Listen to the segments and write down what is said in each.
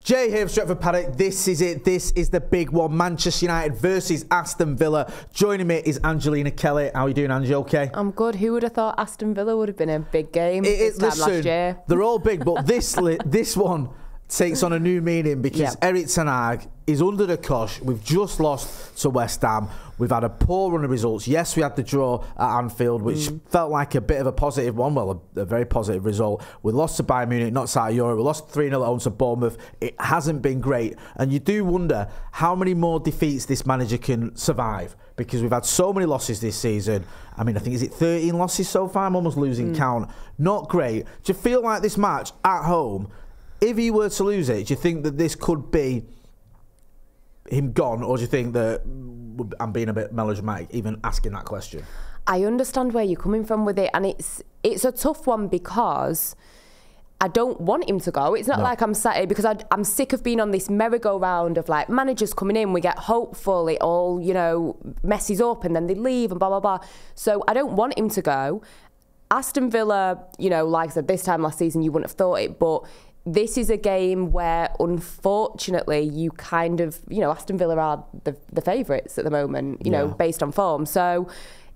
Jay here from Stretford, Paddock. This is it. This is the big one. Manchester United versus Aston Villa. Joining me is Angelina Kelly. How are you doing, Angie? Okay? I'm good. Who would have thought Aston Villa would have been a big game this time last year? They're all big, but this one takes on a new meaning because Erik ten Hag is under the cosh. We've just lost to West Ham. We've had a poor run of results. Yes, we had the draw at Anfield, which felt like a bit of a positive one. Well, a very positive result. We lost to Bayern Munich, knocked out of Europe. We lost 3-0 at home to Bournemouth. It hasn't been great. And you do wonder how many more defeats this manager can survive, because we've had so many losses this season. I mean, I think, is it 13 losses so far? I'm almost losing count. Not great. Do you feel like this match at home, if he were to lose it, do you think that this could be him gone, or do you think that I'm being a bit melodramatic even asking that question? I understand where you're coming from with it, and it's a tough one because I don't want him to go. It's not like I'm sat here because I'm sick of being on this merry-go-round of like managers coming in, we get hopeful, it all, you know, messes up and then they leave and blah, blah, blah. So I don't want him to go. Aston Villa, you know, like I said, this time last season you wouldn't have thought it, but this is a game where, unfortunately, you kind of, you know, Aston Villa are the favourites at the moment, you know, based on form. So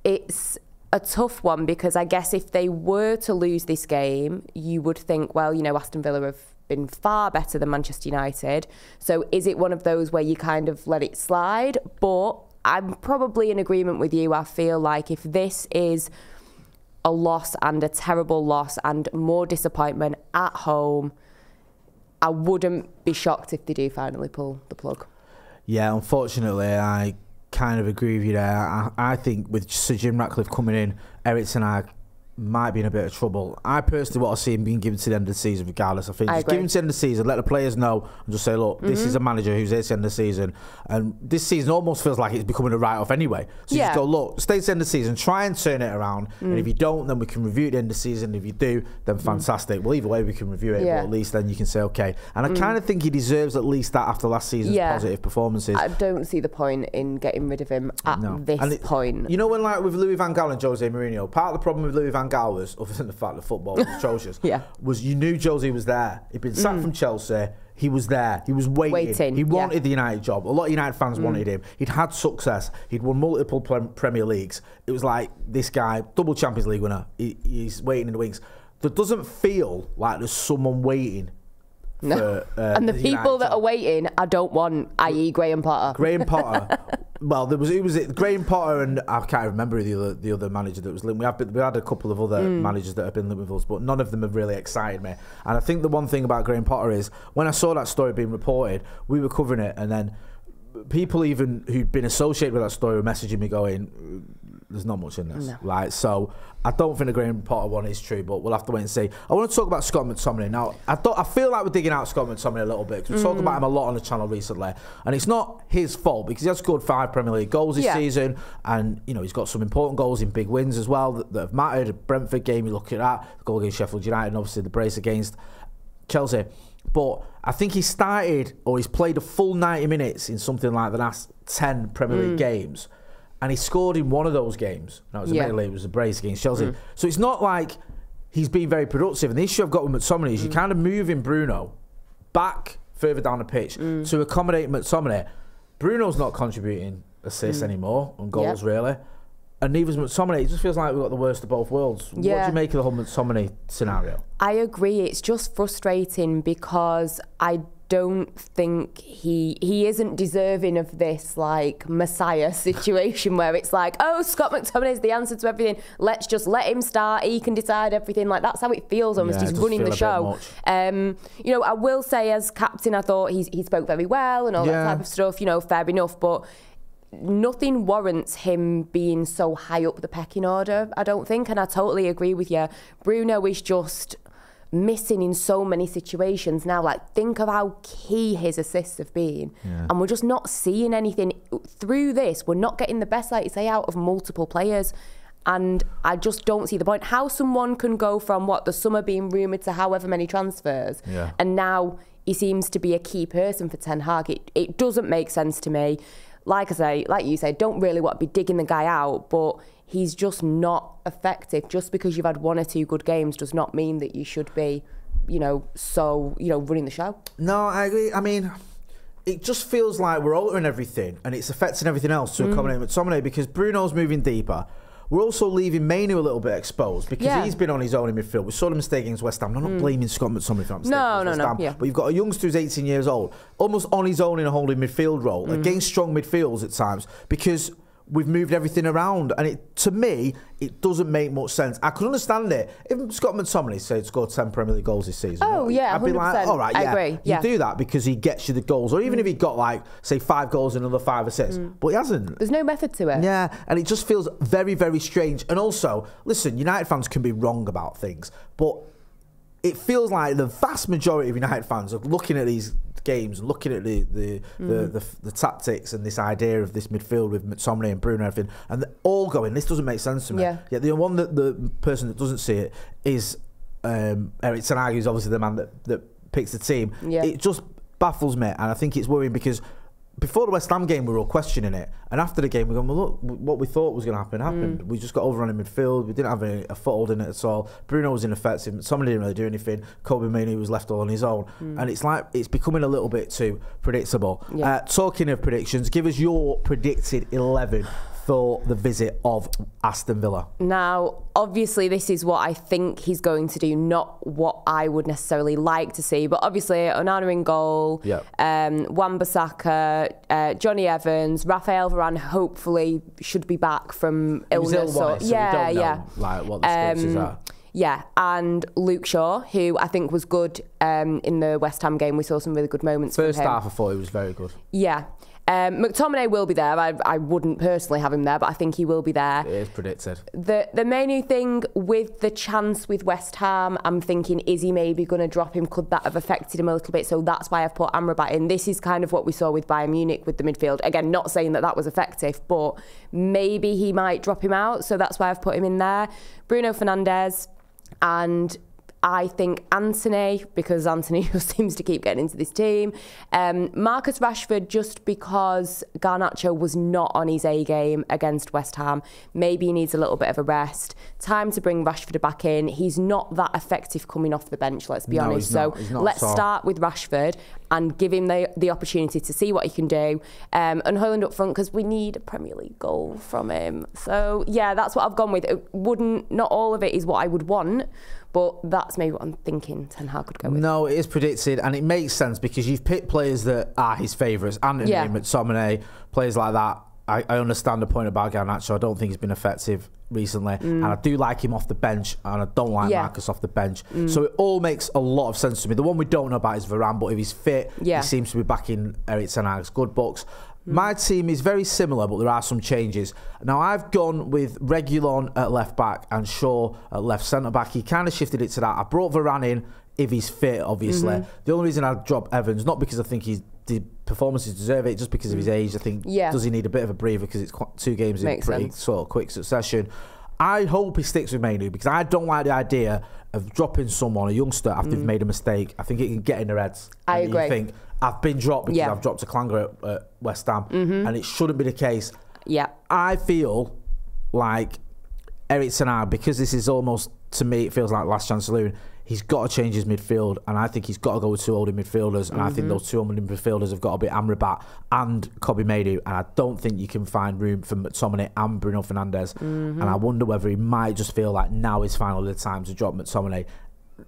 it's a tough one because I guess if they were to lose this game, you would think, well, you know, Aston Villa have been far better than Manchester United. So is it one of those where you kind of let it slide? But I'm probably in agreement with you. I feel like if this is a loss and a terrible loss and more disappointment at home, I wouldn't be shocked if they do finally pull the plug. Yeah, unfortunately, I kind of agree with you there. I think with Sir Jim Ratcliffe coming in, Erik ten Hag might be in a bit of trouble. I personally want to see him being given to the end of the season regardless. I think just give him to the end of the season, let the players know and just say, look, this is a manager who's here to the end of the season, and this season almost feels like it's becoming a write-off anyway. So you just go, look, stay to the end of the season, try and turn it around, and if you don't, then we can review it at the end of the season. If you do, then fantastic. Well, either way we can review it, but at least then you can say, okay. And I kind of think he deserves at least that after last season's positive performances. I don't see the point in getting rid of him at this point. You know, when like with Louis van Gaal and Jose Mourinho, part of the problem with Louis van Gaal was, other than the fact that football was atrocious, was you knew Jose was there. He'd been sacked from Chelsea. He was there. He was waiting. He wanted the United job. A lot of United fans wanted him. He'd had success. He'd won multiple Premier Leagues. It was like, this guy, double Champions League winner, he's waiting in the wings. There doesn't feel like there's someone waiting. No. And the people that are waiting, I don't want, i.e. Graham Potter. Graham Potter. Well, it was Graham Potter, and I can't remember the other manager that was linked. We had a couple of other managers that have been linked with us, but none of them have really excited me. And I think the one thing about Graham Potter is, when I saw that story being reported, we were covering it, and then people even who'd been associated with that story were messaging me going, there's not much in this. Right? So I don't think the Graham Potter one is true, but we'll have to wait and see. I want to talk about Scott McTominay. Now, I feel like we're digging out Scott McTominay a little bit, because we talk about him a lot on the channel recently, and it's not his fault, because he has scored 5 Premier League goals this season, and you know, he's got some important goals in big wins as well that have mattered. The Brentford game, you look at that, the goal against Sheffield United, and obviously the brace against Chelsea. But I think he started, or he's played a full 90 minutes in something like the last 10 Premier League games, and he scored in one of those games. Now, it was a brace against Chelsea. So it's not like he's been very productive. And the issue I've got with McTominay is you're kind of moving Bruno back further down the pitch to accommodate McTominay. Bruno's not contributing assists anymore on goals, really. And neither is McTominay. It just feels like we've got the worst of both worlds. What do you make of the whole McTominay scenario? I agree. It's just frustrating because I don't think he isn't deserving of this like Messiah situation where it's like, oh, Scott McTominay is the answer to everything. Let's just let him start. He can decide everything. Like, that's how it feels almost. He's running the show. You know, I will say as captain, I thought he spoke very well and all that type of stuff. You know, fair enough, but nothing warrants him being so high up the pecking order, I don't think. And I totally agree with you. Bruno is just missing in so many situations now. Like, think of how key his assists have been, and we're just not seeing anything through this. We're not getting the best, like you say, out of multiple players, and I just don't see the point. How someone can go from the summer being rumoured to however many transfers, and now he seems to be a key person for Ten Hag. It doesn't make sense to me. Like I say, like you say, don't really want to be digging the guy out, but he's just not effective. Just because you've had 1 or 2 good games does not mean that you should be running the show. No, I agree. I mean, it just feels like we're altering everything and it's affecting everything else to accommodate McTominay, because Bruno's moving deeper. We're also leaving Mainoo a little bit exposed because he's been on his own in midfield. We saw the mistake against West Ham. I'm not blaming Scott McTominay for that mistake. No. Yeah. But you've got a youngster who's 18 years old, almost on his own in a holding midfield role, against strong midfields at times, because we've moved everything around. And to me, it doesn't make much sense. I could understand it. If Scott McTominay said scored 10 Premier League goals this season, I'd be like, all right, I agree. You do that because he gets you the goals. Or even if he got, say, 5 goals and another 5 assists. But he hasn't. There's no method to it. Yeah, and it just feels very, very strange. And also, listen, United fans can be wrong about things, but it feels like the vast majority of United fans are looking at these games, looking at the tactics and this idea of this midfield with McTominay and Bruno and everything, and they're all going, this doesn't make sense to me. Yeah, the one that the person that doesn't see it is Erik ten Hag, who's obviously the man that picks the team. Yeah. It just baffles me, and I think it's worrying because before the West Ham game, we were all questioning it. And after the game, we're going, well, look, what we thought was going to happen happened. We just got overrun in midfield. We didn't have a foothold in it at all. Bruno was ineffective. Somebody didn't really do anything. Kobe Mainoo was left all on his own. And it's like, it's becoming a little bit too predictable. Yeah. Talking of predictions, give us your predicted 11 for the visit of Aston Villa. Now, obviously, this is what I think he's going to do, not what I would necessarily like to see. But obviously, Onana in goal, Wan-Bissaka, Johnny Evans, Raphael Varane hopefully should be back from illness. So we don't know, what the status are. Yeah, and Luke Shaw, who I think was good in the West Ham game. We saw some really good moments from him. First half, I thought he was very good. Yeah. McTominay will be there. I wouldn't personally have him there, but I think he will be there. It is predicted. The main thing with the chance with West Ham, I'm thinking, is he maybe going to drop him? Could that have affected him a little bit? So that's why I've put Amrabat in. This is kind of what we saw with Bayern Munich with the midfield. Again, not saying that was effective, but maybe he might drop him out. So that's why I've put him in there. Bruno Fernandes, and I think Anthony, because Anthony just seems to keep getting into this team. Marcus Rashford, just because Garnacho was not on his A game against West Ham. Maybe he needs a little bit of a rest. Time to bring Rashford back in. He's not that effective coming off the bench, let's be honest. So let's start with Rashford and give him the opportunity to see what he can do. And Højlund up front, because we need a Premier League goal from him. So yeah, that's what I've gone with. Not all of it is what I would want, but that's maybe what I'm thinking Ten Hag could go with. No, it is predicted, and it makes sense because you've picked players that are his favourites. Anthony, McTominay, players like that. I understand the point about Garnacho. I don't think he's been effective recently, and I do like him off the bench, and I don't like Marcus off the bench. So it all makes a lot of sense to me. The one we don't know about is Varane, but if he's fit, he seems to be back in Erik ten Hag's good books. My team is very similar, but there are some changes. Now, I've gone with Reguilon at left back and Shaw at left centre back. He kind of shifted it to that. I brought Varane in if he's fit, obviously. The only reason I dropped Evans, not because I think the performances deserve it, just because of his age. I think, does he need a bit of a breather because it's 2 games in pretty sort of quick succession. I hope he sticks with Mainoo because I don't like the idea of dropping someone, a youngster, after they've made a mistake. I think it can get in their heads. I agree. You think, I've been dropped because I've dropped a clanger at West Ham, and it shouldn't be the case. Yeah, I feel like Erik ten Hag, because this is almost, to me, it feels like last chance saloon. He's got to change his midfield, and I think he's got to go with 2 holding midfielders, and I think those 2 holding midfielders have got to be Amrabat and Kobe Mainoo, and I don't think you can find room for McTominay and Bruno Fernandes, and I wonder whether he might just feel like now is finally the time to drop McTominay.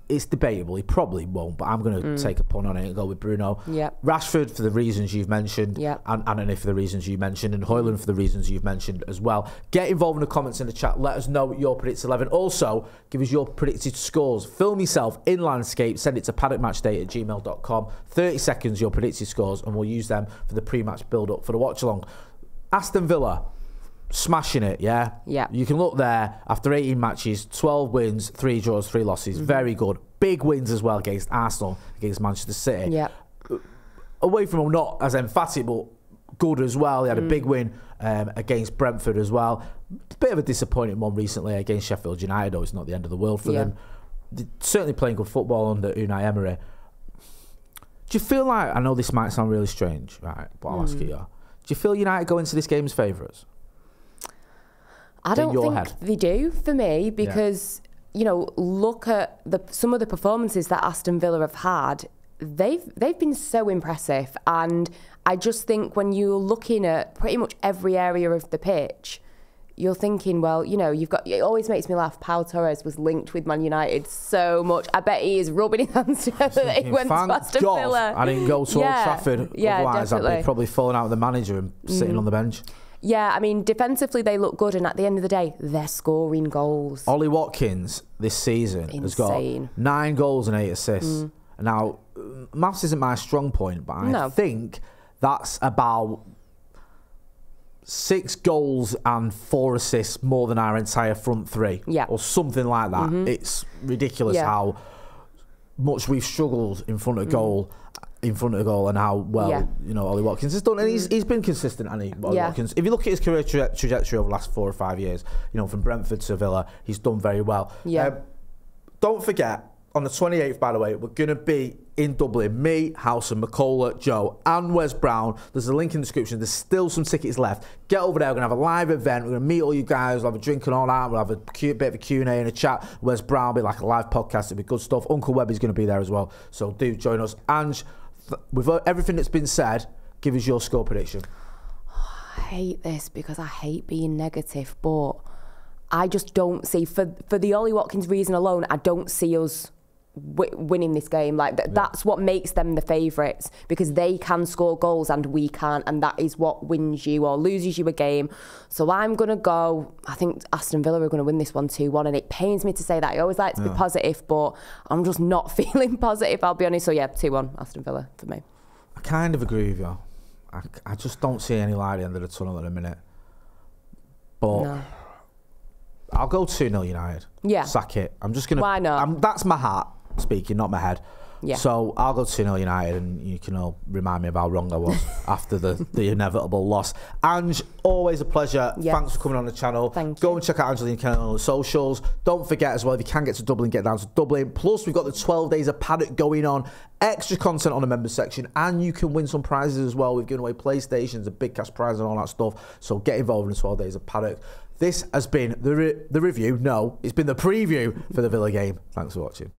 It's debatable. He probably won't, but I'm going to take a punt on it and go with Bruno. Rashford for the reasons you've mentioned, and Anthony for the reasons you mentioned, and Højlund for the reasons you've mentioned as well. Get involved in the comments in the chat. Let us know your predicted 11. Also, give us your predicted scores. Film yourself in landscape. Send it to paddockmatchday@gmail.com. 30 seconds, your predicted scores, and we'll use them for the pre-match build-up for the watch-along. Aston Villa, smashing it, yeah? You can look there, after 18 matches, 12 wins, 3 draws, 3 losses. Very good. Big wins as well against Arsenal, against Manchester City. Away from home, not as emphatic, but good as well. He had a big win against Brentford as well. Bit of a disappointing one recently against Sheffield United, though it's not the end of the world for them. They're certainly playing good football under Unai Emery. Do you feel like, I know this might sound really strange, right, but I'll ask you, do you feel United go into this game as favourites? I don't think they do, for me, because you know, look at some of the performances that Aston Villa have had. They've been so impressive, and I just think when you're looking at pretty much every area of the pitch, you're thinking, well, you know, it always makes me laugh. Pau Torres was linked with Man United so much. I bet he is rubbing his hands together that he went to Aston Villa. I didn't go to Old Trafford. Yeah, otherwise, definitely. I'd be probably falling out with the manager and sitting on the bench. Yeah, I mean, defensively they look good, and at the end of the day, they're scoring goals. Ollie Watkins this season has got 9 goals and 8 assists. Now, maths isn't my strong point, but I think that's about 6 goals and 4 assists more than our entire front three. Yeah. Or something like that. It's ridiculous how much we've struggled in front of goal. And how well you know Ollie Watkins has done, and he's been consistent. Ollie Watkins. If you look at his career trajectory over the last 4 or 5 years, you know, from Brentford to Villa, he's done very well. Don't forget, on the 28th, by the way, we're going to be in Dublin. Me, Howson, McCullough, Joe, and Wes Brown. There's a link in the description. There's still some tickets left. Get over there. We're going to have a live event. We're going to meet all you guys. We'll have a drink and all that. We'll have a bit of a Q&A and a chat. Wes Brown will be like a live podcast. It'll be good stuff. Uncle Webby's going to be there as well. So do join us. Ange, with everything that's been said, give us your score prediction. I hate this because I hate being negative, but I just don't see, for the Ollie Watkins reason alone, I don't see us winning this game. That's what makes them the favourites, because they can score goals and we can't, and that is what wins you or loses you a game. So I'm going to go, I think Aston Villa are going to win this one 2-1, and it pains me to say that. I always like to be positive, but I'm just not feeling positive, I'll be honest. So yeah, 2-1 Aston Villa for me. I kind of agree with you. I just don't see any light at the end of the tunnel at the minute. But I'll go 2-0 United. Yeah. Sack it. I'm just going to... Why not? That's my heart speaking, not my head. Yeah. So I'll go 2-0 United, and you can all remind me of how wrong I was after the inevitable loss. Ange, always a pleasure. Yes. Thanks for coming on the channel. Thank you. Go and check out Angelina Kennel on the socials. Don't forget as well, if you can get to Dublin, get down to Dublin. Plus, we've got the 12 days of Paddock going on. Extra content on the members section, and you can win some prizes as well. We've given away PlayStations, a big cash prize and all that stuff. So get involved in the 12 days of Paddock. This has been the review. No, it's been the preview for the Villa game. Thanks for watching.